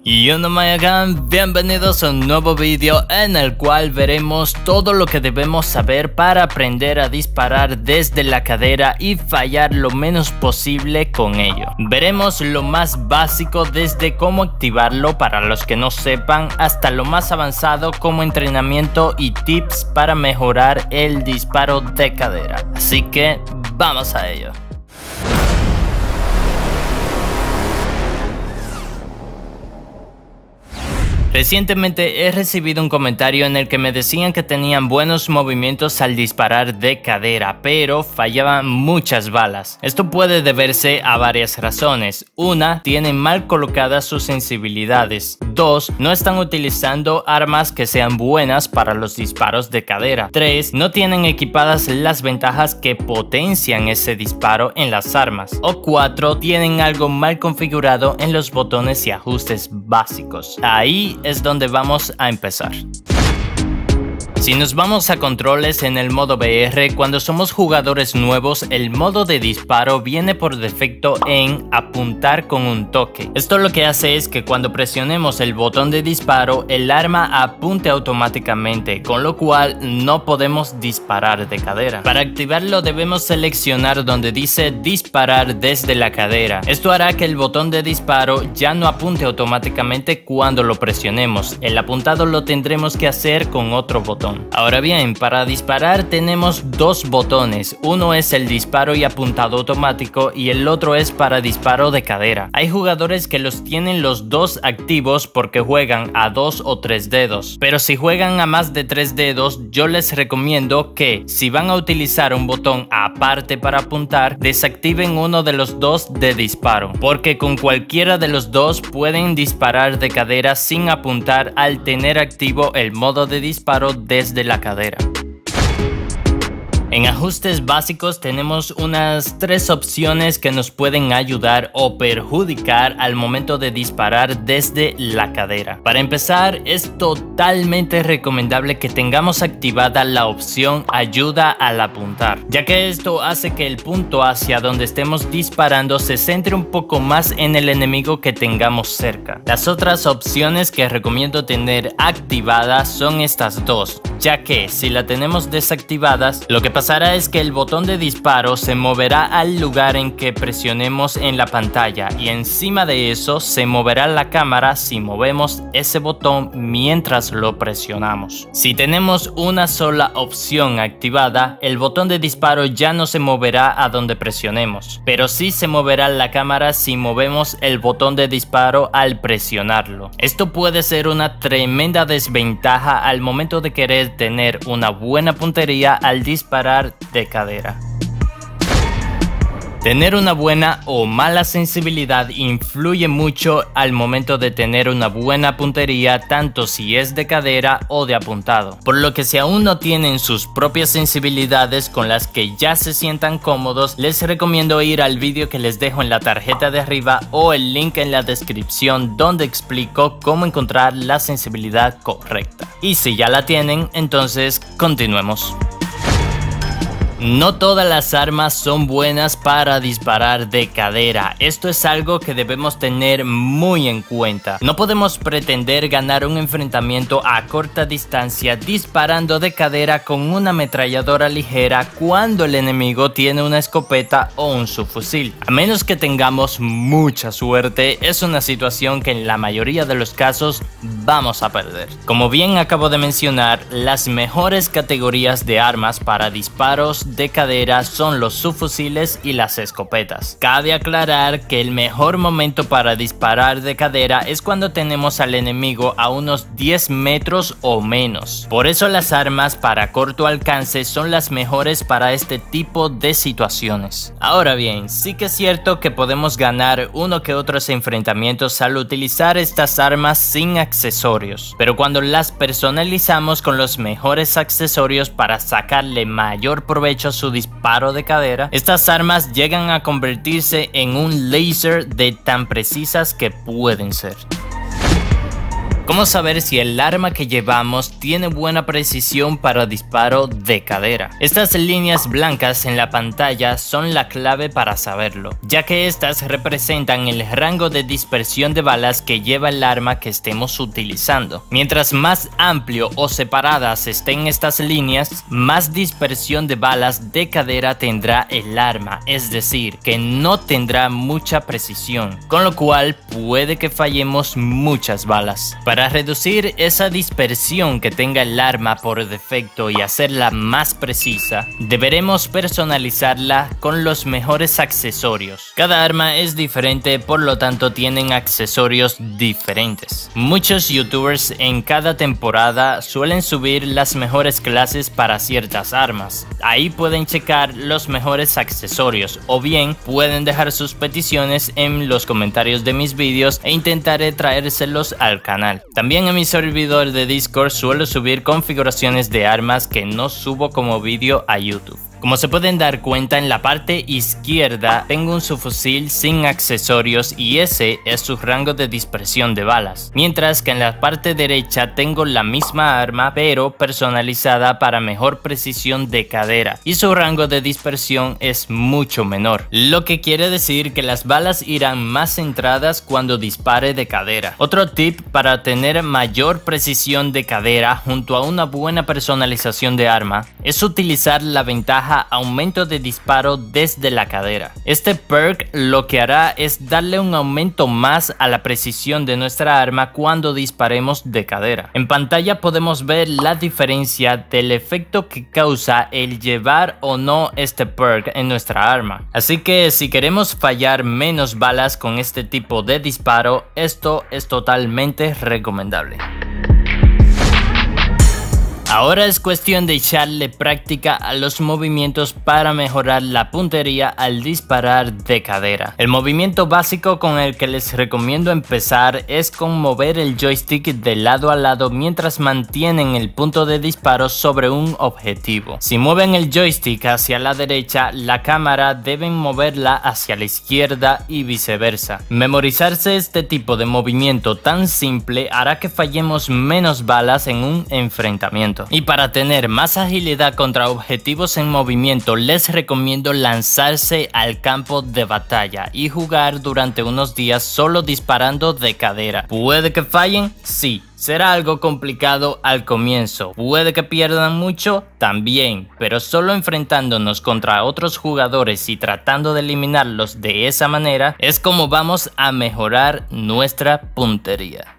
Y yo no me hagan, bienvenidos a un nuevo vídeo en el cual veremos todo lo que debemos saber para aprender a disparar desde la cadera y fallar lo menos posible con ello. Veremos lo más básico desde cómo activarlo para los que no sepan hasta lo más avanzado como entrenamiento y tips para mejorar el disparo de cadera. Así que vamos a ello. Recientemente he recibido un comentario en el que me decían que tenían buenos movimientos al disparar de cadera, pero fallaban muchas balas. Esto puede deberse a varias razones. Una, tienen mal colocadas sus sensibilidades. 2, no están utilizando armas que sean buenas para los disparos de cadera. 3, no tienen equipadas las ventajas que potencian ese disparo en las armas. O 4, tienen algo mal configurado en los botones y ajustes básicos. Ahí es donde vamos a empezar. Si nos vamos a controles en el modo VR, cuando somos jugadores nuevos, el modo de disparo viene por defecto en apuntar con un toque. Esto lo que hace es que cuando presionemos el botón de disparo, el arma apunte automáticamente, con lo cual no podemos disparar de cadera. Para activarlo debemos seleccionar donde dice disparar desde la cadera. Esto hará que el botón de disparo ya no apunte automáticamente cuando lo presionemos. El apuntado lo tendremos que hacer con otro botón. Ahora bien, para disparar tenemos dos botones. Uno es el disparo y apuntado automático y el otro es para disparo de cadera. Hay jugadores que los tienen los dos activos porque juegan a 2 o 3 dedos. Pero si juegan a más de 3 dedos, yo les recomiendo que si van a utilizar un botón aparte para apuntar, desactiven uno de los dos de disparo, porque con cualquiera de los dos pueden disparar de cadera sin apuntar al tener activo el modo de disparo desde la cadera. En ajustes básicos tenemos unas 3 opciones que nos pueden ayudar o perjudicar al momento de disparar desde la cadera. Para empezar, es totalmente recomendable que tengamos activada la opción ayuda al apuntar, ya que esto hace que el punto hacia donde estemos disparando se centre un poco más en el enemigo que tengamos cerca. Las otras opciones que recomiendo tener activadas son estas dos, ya que si la tenemos desactivadas, lo que pasará es que el botón de disparo se moverá al lugar en que presionemos en la pantalla y encima de eso se moverá la cámara si movemos ese botón mientras lo presionamos. Si tenemos una sola opción activada, el botón de disparo ya no se moverá a donde presionemos, pero sí se moverá la cámara si movemos el botón de disparo al presionarlo. Esto puede ser una tremenda desventaja al momento de querer tener una buena puntería al disparar de cadera. Tener una buena o mala sensibilidad influye mucho al momento de tener una buena puntería, tanto si es de cadera o de apuntado. Por lo que si aún no tienen sus propias sensibilidades con las que ya se sientan cómodos, les recomiendo ir al vídeo que les dejo en la tarjeta de arriba o el link en la descripción donde explico cómo encontrar la sensibilidad correcta. Y si ya la tienen, entonces continuemos. No todas las armas son buenas para disparar de cadera. Esto es algo que debemos tener muy en cuenta. No podemos pretender ganar un enfrentamiento a corta distancia disparando de cadera con una ametralladora ligera cuando el enemigo tiene una escopeta o un subfusil. A menos que tengamos mucha suerte, es una situación que en la mayoría de los casos vamos a perder. Como bien acabo de mencionar, las mejores categorías de armas para disparos de cadera son los subfusiles y las escopetas. Cabe aclarar que el mejor momento para disparar de cadera es cuando tenemos al enemigo a unos 10 metros o menos. Por eso las armas para corto alcance son las mejores para este tipo de situaciones. Ahora bien, sí que es cierto que podemos ganar uno que otros enfrentamientos al utilizar estas armas sin accesorios, pero cuando las personalizamos con los mejores accesorios para sacarle mayor provecho a su disparo de cadera, estas armas llegan a convertirse en un láser de tan precisas que pueden ser. ¿Cómo saber si el arma que llevamos tiene buena precisión para disparo de cadera? Estas líneas blancas en la pantalla son la clave para saberlo, ya que estas representan el rango de dispersión de balas que lleva el arma que estemos utilizando. Mientras más amplio o separadas estén estas líneas, más dispersión de balas de cadera tendrá el arma, es decir, que no tendrá mucha precisión, con lo cual puede que fallemos muchas balas. Para reducir esa dispersión que tenga el arma por defecto y hacerla más precisa, deberemos personalizarla con los mejores accesorios. Cada arma es diferente, por lo tanto tienen accesorios diferentes. Muchos youtubers en cada temporada suelen subir las mejores clases para ciertas armas. Ahí pueden checar los mejores accesorios, o bien pueden dejar sus peticiones en los comentarios de mis vídeos e intentaré traérselos al canal. También en mi servidor de Discord suelo subir configuraciones de armas que no subo como vídeo a YouTube. Como se pueden dar cuenta, en la parte izquierda tengo un subfusil sin accesorios y ese es su rango de dispersión de balas, mientras que en la parte derecha tengo la misma arma pero personalizada para mejor precisión de cadera y su rango de dispersión es mucho menor, lo que quiere decir que las balas irán más centradas cuando dispare de cadera. Otro tip para tener mayor precisión de cadera junto a una buena personalización de arma es utilizar la ventaja aumento de disparo desde la cadera. Este perk lo que hará es darle un aumento más a la precisión de nuestra arma cuando disparemos de cadera. En pantalla podemos ver la diferencia del efecto que causa el llevar o no este perk en nuestra arma. Así que si queremos fallar menos balas con este tipo de disparo, esto es totalmente recomendable. Ahora es cuestión de echarle práctica a los movimientos para mejorar la puntería al disparar de cadera. El movimiento básico con el que les recomiendo empezar es con mover el joystick de lado a lado mientras mantienen el punto de disparo sobre un objetivo. Si mueven el joystick hacia la derecha, la cámara deben moverla hacia la izquierda y viceversa. Memorizarse este tipo de movimiento tan simple hará que fallemos menos balas en un enfrentamiento. Y para tener más agilidad contra objetivos en movimiento, les recomiendo lanzarse al campo de batalla y jugar durante unos días solo disparando de cadera. ¿Puede que fallen? Sí. Será algo complicado al comienzo, puede que pierdan mucho también, pero solo enfrentándonos contra otros jugadores y tratando de eliminarlos de esa manera es como vamos a mejorar nuestra puntería.